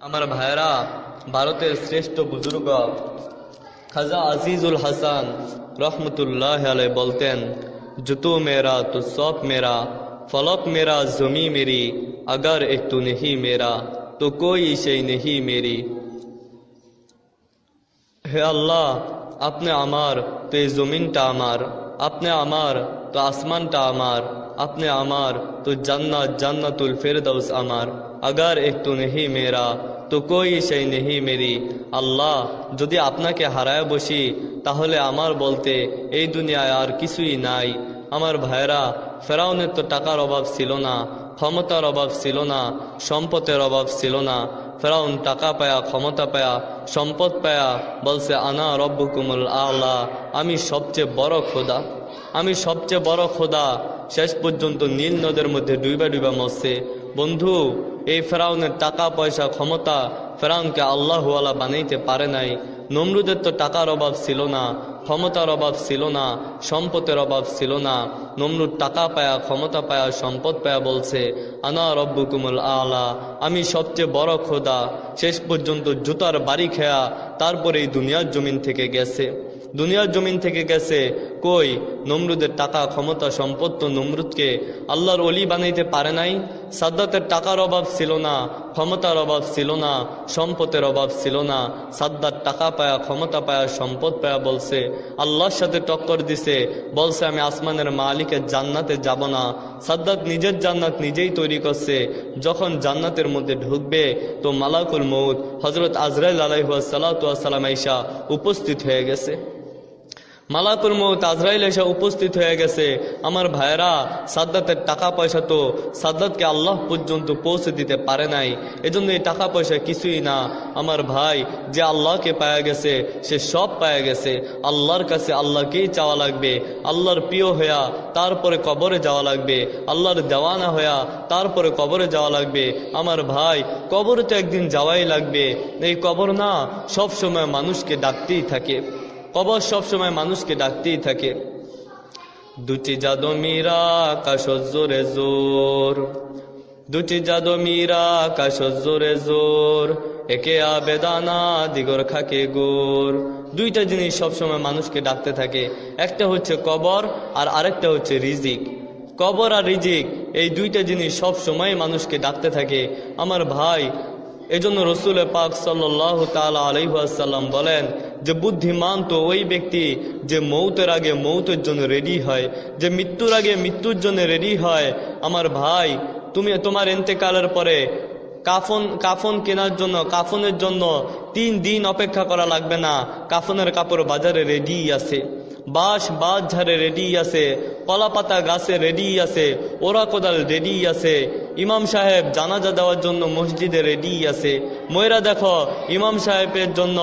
আমার ভাইরা, ভারতের শ্রেষ্ঠ বুজুর্গ খাজা আজিজুল হাসান রহমতুল্লাহ আলাইহি বলতেন, জুতু মেরা তো সব মেরা, ফলক মেরা জমি মেরি, अगर एक तू नहीं मेरा तो कोई शे नहीं मेरी। হে আল্লাহ, আপনি আমার তো এই জমিনটা আমার, আপনি আমার তো আসমানটা আমার, আপনি আমার তো জান্নাত জান্নাতুল ফেরদাউস আমার। अगर एक तू नहीं मेरा তো कोई शे नहीं मेरी। আল্লাহ, যদি আপনাকে হারায় বসি তাহলে আমার বলতে এই দুনিয়ায় আর কিছুই নাই। আমার ভাইরা, ফেরাউনের তো টাকার অভাব ছিল না, ক্ষমতার অভাব ছিল না, সম্পদের অভাব ছিল না। ফেরাউন টাকা পায়া, ক্ষমতা পায়া, সম্পদ পায়া বলছে, আনা রব্বুকুমুল আলা, আমি সবচেয়ে বড় খোদা, আমি সবচেয়ে বড় খোদা। শেষ পর্যন্ত নীল নদের মধ্যে ডুইবা ডুইবা মরছে। বন্ধু, এই ফেরাউনের টাকা পয়সা ক্ষমতা ফেরাউনকে আল্লাহওয়ালা বানাইতে পারে নাই। নমরুদের তো টাকার অভাব ছিল না, ক্ষমতার অভাব ছিল না, সম্পদের অভাব ছিল না। নমরুদ টাকা পায়া, ক্ষমতা পায়া, সম্পদ পায়া বলছে, আনা রব্বুকুমুল আলা, আমি সবচেয়ে বড় খোদা। শেষ পর্যন্ত জুতার বাড়ি খেয়া তারপরে এই দুনিয়ার জমিন থেকে গেছে, দুনিয়ার জমিন থেকে গেছে। কই, নমরুদের টাকা ক্ষমতা সম্পদ তো নমরুদকে আল্লাহর ওলি বানাইতে পারে নাই। সাদ্দাতের টাকার অভাব ছিল না, ক্ষমতার অভাব ছিল না, সম্পদের অভাব ছিল না। সাদ্দাত টাকা পায়া, ক্ষমতা পায়া, সম্পদ পায়া বলছে, আল্লাহর সাথে টক্কর দিছে, বলছে আমি আসমানের মালিকের জান্নাতে যাব না। সাদ্দাত নিজের জান্নাত নিজেই তৈরি করছে। যখন জান্নাতের মধ্যে ঢুকবে তো মালাকুল মউত হযরত আজরাইল আলাইহিস সালাতু ওয়াস সালাম আইসা উপস্থিত হয়ে গেছে। মালাকুল মউত আজরাইল এসে উপস্থিত হয়ে গেছে। আমার ভাইরা, সাদ্দাতের টাকা পয়সা তো সাদ্দাতকে আল্লাহ পর্যন্ত পৌঁছে দিতে পারে নাই। এজন্য এই টাকা পয়সা কিছুই না। আমার ভাই, যে আল্লাহকে পায়া গেছে সে সব পায়া গেছে। আল্লাহর কাছে আল্লাহকেই চাওয়া লাগবে। আল্লাহর প্রিয় হইয়া তারপরে কবরে যাওয়া লাগবে। আল্লাহর দেওয়ানা হইয়া তারপরে কবরে যাওয়া লাগবে। আমার ভাই, কবরে তো একদিন যাওয়াই লাগবে। এই কবর না সব সময় মানুষকে ডাকতেই থাকে, কবর সব সময় মানুষকে ডাকতেই থাকে। দুটি জাদু মীরা আকাশ জোরে জোর, দুটি জাদু মীরা আকাশ জোরে জোর, একে আবেদানা দিগর খাকে গোর। দুইটা জিনিস সবসময় মানুষকে ডাকতে থাকে, একটা হচ্ছে কবর আর আরেকটা হচ্ছে রিজিক। কবর আর রিজিক, এই দুইটা জিনিস সব সময় মানুষকে ডাকতে থাকে। আমার ভাই, এজন্য রসুল পাক সাল্লাল্লাহু তাআলা আলাইহি ওয়াসাল্লাম বলেন যে বুদ্ধিমান তো ওই ব্যক্তি যে মৌতের আগে মৌতের জন্য রেডি হয়, যে মৃত্যুর আগে মৃত্যুর জন্য রেডি হয়। আমার ভাই, তুমি তোমার ইন্তেকালের পরে কাফন কেনার জন্য, কাফনের জন্য 3 দিন অপেক্ষা করা লাগবে না। কাফনের কাপড় বাজারে রেডি আছে, বাঁশ ঝাড়ে রেডি আছে, কলা পাতা গাছে রেডি আছে, ওরা কোদাল রেডি আছে। ইমাম সাহেব জানাজা দেওয়ার জন্য মসজিদে রেডি আছে। ময়রা দেখো, ইমাম সাহেবের জন্য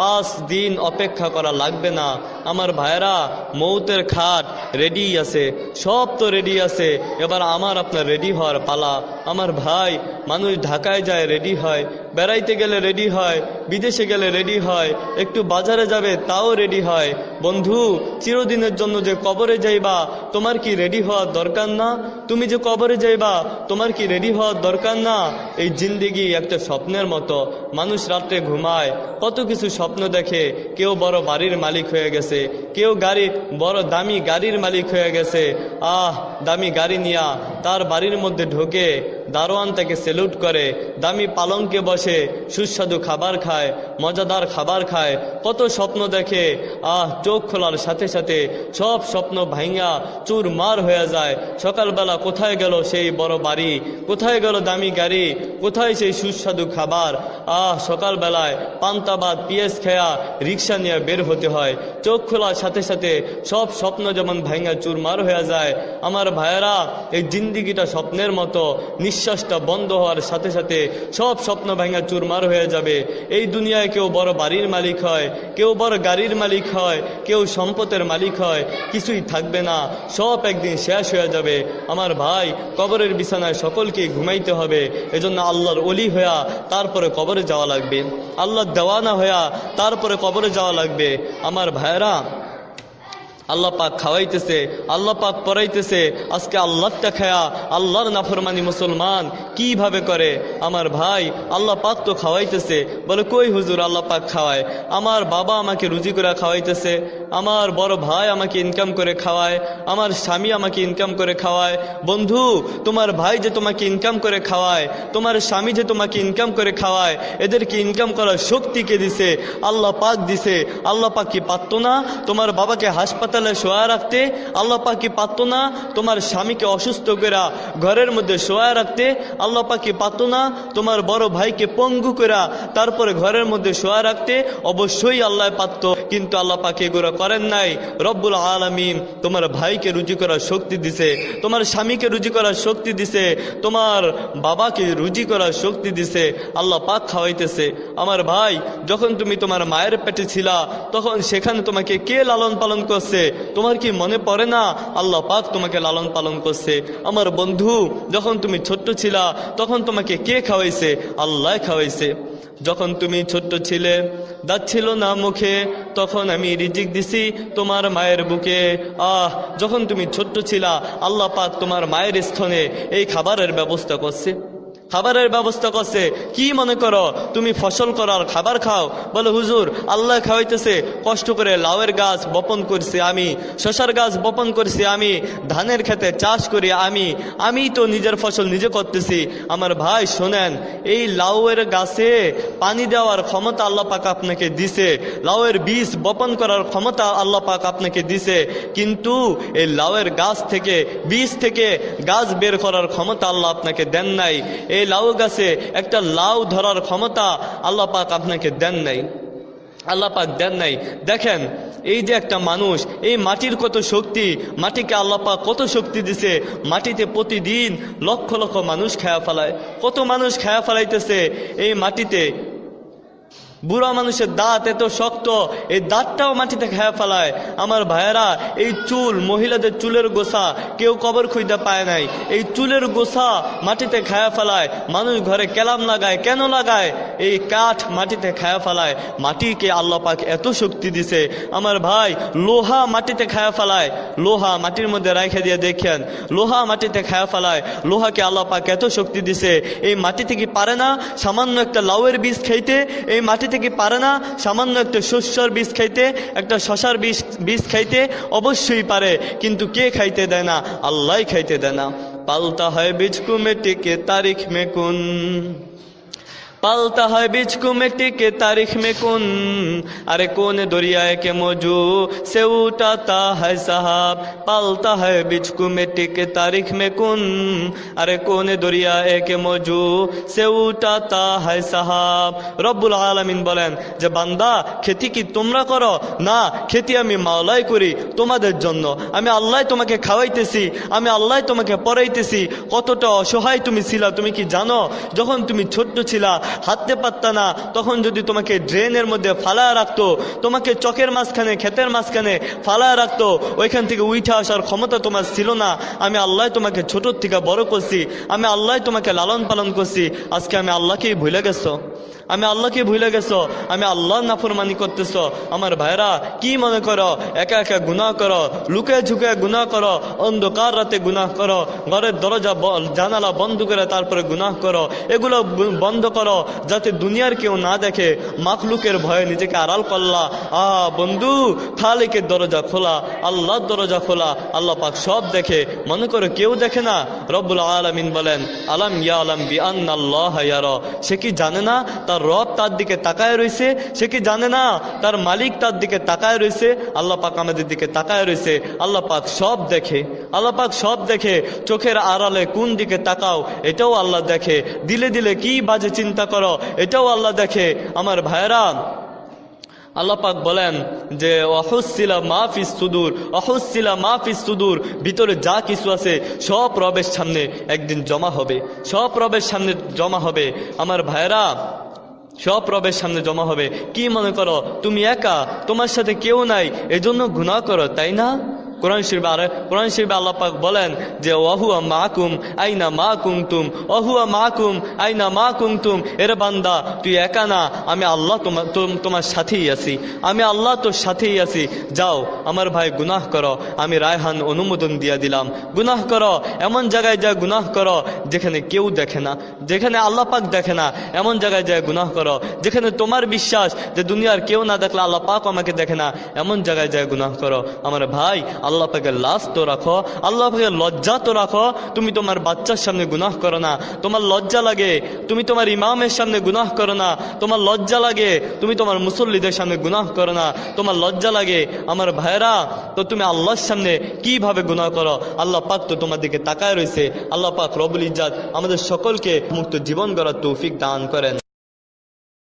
5 দিন অপেক্ষা করা লাগবে না। আমার ভাইরা, মৌতের খাট রেডি আছে, সব তো রেডি আছে। এবার আমার আপনার রেডি হওয়ার পালা। আমার ভাই, মানুষ ঢাকায় যায় রেডি হয়, বেড়াইতে গেলে রেডি হয়, বিদেশে গেলে রেডি হয়, একটু বাজারে যাবে তাও রেডি হয়। বন্ধু, চিরদিনের জন্য যে কবরে যাইবা, তোমার কি রেডি হওয়ার দরকার না? তুমি যে কবরে যাইবা, তোমার কি রেডি হওয়ার দরকার না? এই জিন্দেগি একটা স্বপ্নের মতো। মানুষ রাত্রে ঘুমায়, কত কিছু স্বপ্ন দেখে। কেউ বড় বাড়ির মালিক হয়ে গেছে, কেউ বড় দামি গাড়ির মালিক হয়ে গেছে। দামি গাড়ি নিয়া তার বাড়ির মধ্যে ঢোকে, দারোয়ান তাকে সেলুট করে, দামি পালঙ্কে বসে, সুস্বাদু খাবার খায়, মজাদার খাবার খায়, কত স্বপ্ন দেখে। চোখ খোলার সাথে সাথে সব স্বপ্ন ভাঙা চুরমার হয়ে যায়। সকালবেলা কোথায় গেল সেই বড় বাড়ি, কোথায় গেল দামি গাড়ি, কোথায় সেই সুস্বাদু খাবার? সকালবেলায় পান্তা ভাত পিঁয়াজ খেয়া রিক্সা নিয়ে বের হতে হয়। চোখ খোলার সাথে সাথে সব স্বপ্ন যেমন ভাঙা চুরমার হয়ে যায়। আমার ভাইয়েরা, এই জিন্দিগিটা স্বপ্নের মতো। নিঃশ্বাসটা বন্ধ হওয়ার সাথে সাথে সব স্বপ্ন ভাঙা চুরমার হয়ে যাবে। এই দুনিয়ায় কেউ বড় বাড়ির মালিক হয়, কেউ বড় গাড়ির মালিক হয়, কেউ সম্পদের মালিক হয়, কিছুই থাকবে না, সব একদিন শেষ হয়ে যাবে। আমার ভাই, কবরের বিছানায় সকলকে ঘুমাইতে হবে। এজন্য আল্লাহর ওলি হইয়া তারপরে কবরে যাওয়া লাগবে, আল্লাহর দেওয়ানা হইয়া তারপরে কবরে যাওয়া লাগবে। আমার ভাইরা, আল্লাহ পাক খাওয়াইতেছে, আল্লাহ পাক পড়াইতেছে, আজকে আল্লাহটা খায়া আল্লাহর নাফরমানি মুসলমান কিভাবে করে? আমার ভাই, আল্লাহ পাক তো খাওয়াইতেছে। বলে কই হুজুর আল্লাহ পাক খাওয়ায়? আমার বাবা আমাকে রুজি করে খাওয়াইতেছে, আমার বড় ভাই আমাকে ইনকাম করে খাওয়ায়, আমার স্বামী আমাকে ইনকাম করে খাওয়ায়। বন্ধু, তোমার ভাই যে তোমাকে ইনকাম করে খাওয়ায়, তোমার স্বামী যে তোমাকে ইনকাম করে খাওয়ায়, এদেরকে ইনকাম করার শক্তি কে দিছে? আল্লাহ পাক দিছে। আল্লাহ পাক কি পারতো না তোমার বাবাকে হাসপাতালে শোয়া রাখতে? আল্লাহ পাক কি পারতো না তোমার স্বামীকে অসুস্থ করে ঘরের মধ্যে শোয়া রাখতে? আল্লাহ পাক কি পারতো না তোমার বড় ভাইকে পঙ্গু করে তারপরে ঘরের মধ্যে শোয়া রাখতে? অবশ্যই আল্লাহ পারতো, কিন্তু আল্লাহ পাক এগুলো করেন নাই। রব্বুল আলামিন তোমার ভাইকে রুজি করার শক্তি দিছে, তোমার স্বামীকে রুজি করার শক্তি দিছে, তোমার বাবাকে রুজি করার শক্তি দিছে। আল্লাহ পাক খাওয়াইতেছে। আমার ভাই, যখন তুমি তোমার মায়ের পেটে ছিলা তখন সেখানে তোমাকে কে লালন পালন করছে? তোমার কি মনে পড়ে না আল্লাহ পাক তোমাকে লালন পালন করছে? আমার বন্ধু, যখন তুমি ছোট্ট ছিলা তখন তোমাকে কে খাওয়াইছে? আল্লাহ খাওয়াইছে। যখন তুমি ছোট্ট ছিলে, দাঁত ছিল না মুখে, তখন আমি রিজিক দিছি তোমার মায়ের বুকে। যখন তুমি ছোট্ট ছিলা, আল্লাহ পাক তোমার মায়ের স্থনে এই খাবারের ব্যবস্থা করছে, খাবারের ব্যবস্থা করছে। কি মনে করো তুমি ফসল করার খাবার খাও? বলে হুজুর আল্লাহ খাওয়াইতেছে। কষ্ট করে লাউয়ের গাছ বপন করছি আমি, শশার গাছ বপন করছি আমি, ধানের খেতে চাষ করি আমি তো নিজের ফসল নিজে করতেছি। আমার ভাই শোনেন, এই লাউয়ের গাছে পানি দেওয়ার ক্ষমতা আল্লাহ পাক আপনাকে দিছে, লাউয়ের বীজ বপন করার ক্ষমতা আল্লাহ পাক আপনাকে দিছে, কিন্তু এই লাউয়ের গাছ থেকে, বীজ থেকে গাছ বের করার ক্ষমতা আল্লাহ আপনাকে দেন নাই। এই লাউ গাছে একটা লাউ ধরার ক্ষমতা আল্লাহ পাক আপনাকে দেন নাই, আল্লাহ পাক দেন নাই। দেখেন, এই যে একটা মানুষ, এই মাটির কত শক্তি, মাটিকে আল্লাহ পাক কত শক্তি দিছে। মাটিতে প্রতিদিন লক্ষ লক্ষ মানুষ খায়া ফেলায়, কত মানুষ খায়া ফেলাইতেছে এই মাটিতে। বুড়া মানুষের দাঁত এত শক্ত, এই দাঁতটাও মাটিতে খেয়ে ফেলায়। আমার ভাইয়েরা, এই চুল, মহিলাদের চুলের গোছা কেউ কবর খুঁজতে পায় নাই, এই চুলের গোছা মাটিতে খেয়ে ফেলায়। মানুষ ঘরে কেলাম লাগায়, কেন লাগায়? এই কাঠ মাটিতে খেয়ে ফেলায়। মাটিকে আল্লাহ পাক এত শক্তি দিছে। আমার ভাই, লোহা মাটিতে খেয়ে ফেলায়, লোহা মাটির মধ্যে রেখে দিয়ে দেখেন, লোহা মাটিতে খেয়ে ফেলায়। লোহাকে আল্লাহ পাক এত শক্তি দিছে। এই মাটিতে কি পারে না সামান্য একটা লাউয়ের বীজ খাইতে? এই মাটি থেকে পারে না সামান্য একটা শস্যর বীজ খাইতে, একটা শশার বীজ খাইতে? অবশ্যই পারে, কিন্তু কে খাইতে দেয় না? আল্লাহ খাইতে দেয় না। পালতা হয় বীজ কো মিट्टी के तारीख में कुन, पालता है बीज को मिट्टी के तारीख में कुन, अरे कौन दरियाए के मौजू से उठाता है साहब, पालता है बीज को मिट्टी के तारीख में कुन, अरे कौन दरियाए के मौजू से उठाता है साहब। রব্বুল আলামিন বলেন যে বান্দা, খেতি কি তোমরা করো? না, খেতি আমি মাওলাই করি তোমাদের জন্য। আমি আল্লাহ তোমাকে খাওয়াইতেছি, আমি আল্লাহ তোমাকে পড়াইতেছি। কতটা অসহায় তুমি ছিলা তুমি কি জানো? যখন তুমি ছোট্ট ছিলা, হাঁটতে পারত না, তখন যদি তোমাকে ড্রেনের মধ্যে ফালায় রাখতো, তোমাকে চকের মাঝখানে, ক্ষেতের মাঝখানে ফালায় রাখতো, ওইখান থেকে উঠে আসার ক্ষমতা তোমার ছিল না। আমি আল্লাহ তোমাকে ছোটোর থেকে বড় করছি, আমি আল্লাহ তোমাকে লালন পালন করছি। আজকে আমি আল্লাহকেই ভুলে গেছো, আমি আল্লাহকে ভুলে গেছো, আমি আল্লাহর নাফরমানি করতেছ। আমার ভাইরা, কি মনে করো একা একা গুনাহ করো, লুকে ঝুঁকে গুনাহ করো, অন্ধকার রাতে গুনাহ করো, ঘরের দরজা জানালা বন্ধ করে তারপরে গুনাহ করো? এগুলো বন্ধ করো যাতে দুনিয়ার কেউ না দেখে, মাখলুকের ভয়ে নিজেকে আড়াল করলা। বন্ধু, খালিকের দরজা খোলা, আল্লাহর দরজা খোলা, আল্লাহ পাক সব দেখে। মনে করো কেউ দেখে না? রব্বুল আলামিন বলেন, আলাম ইয়ালাম বিআন্নাল্লাহ ইয়ারা, সে কি জানে না তার রব তার দিকে তাকায় রয়েছে? সে কি জানে না তার মালিক তার দিকে তাকায় রয়েছে? আল্লাহ পাক আমাদের দিকে তাকায় রয়েছে। আল্লাহ পাক সব দেখে, আল্লাহ পাক সব দেখে। চোখের আড়ালে কোন দিকে তাকাও এটাও আল্লাহ দেখে, দিলে দিলে কি বাজে চিন্তা করো এটাও আল্লাহ দেখে। আমার ভাইরা, আল্লাহ পাক বলেন যে অহুসিলা মাফিস সুদূর, অহুসিলা মাফিস সুদূর, ভিতরে যা কিছু আছে সব রবের সামনে একদিন জমা হবে, সব রবের সামনে জমা হবে। আমার ভাইরা, সব রবের সামনে জমা হবে। কি মনে করো তুমি একা, তোমার সাথে কেউ নাই, এজন্য গুনাহ করো, তাই না? কোরআন শরীফে আল্লাহ পাক বলেন যে ওয়াহুয়া মাকুম আইনা মা কুনতুম, ওয়াহুয়া মাকুম আইনা মা কুনতুম। এর বান্দা তুই একা না, আমি আল্লাহ তোমার সাথেই আছি, আমি আল্লাহ তোর সাথেই আছি। যাও আমার ভাই গুনাহ করো, আমি রায়হান অনুমোদন দিয়ে দিলাম। গুনাহ করো, এমন জায়গায় যা গুনাহ করো যেখানে কেউ দেখে না, যেখানে আল্লাহ পাক দেখে না, এমন জায়গায় যা গুনাহ করো যেখানে তোমার বিশ্বাস যে দুনিয়ার কেউ না দেখলে আল্লাহ পাক আমাকে দেখে না, এমন জায়গায় যা গুনাহ করো। আমার ভাই, আল্লাহ পাকের লাজ তো রাখো, আল্লাহ পাকের লজ্জা তো রাখো। তুমি তোমার বাচ্চার সামনে গুনাহ করো না, তোমার লজ্জা লাগে। তুমি তোমার ইমামের সামনে গুনাহ করো না, তোমার লজ্জা লাগে। তুমি তোমার মুসল্লিদের সামনে গুনাহ করো না, তোমার লজ্জা লাগে। আমার ভাইরা, তো তুমি আল্লাহর সামনে কিভাবে গুনাহ করো? আল্লাহ পাক তো তোমার দিকে তাকায় রয়েছে। আল্লাহ পাক রব্বুল ইজ্জাত আমাদের সকলকে মুক্ত জীবন গড়ার তৌফিক দান করেন।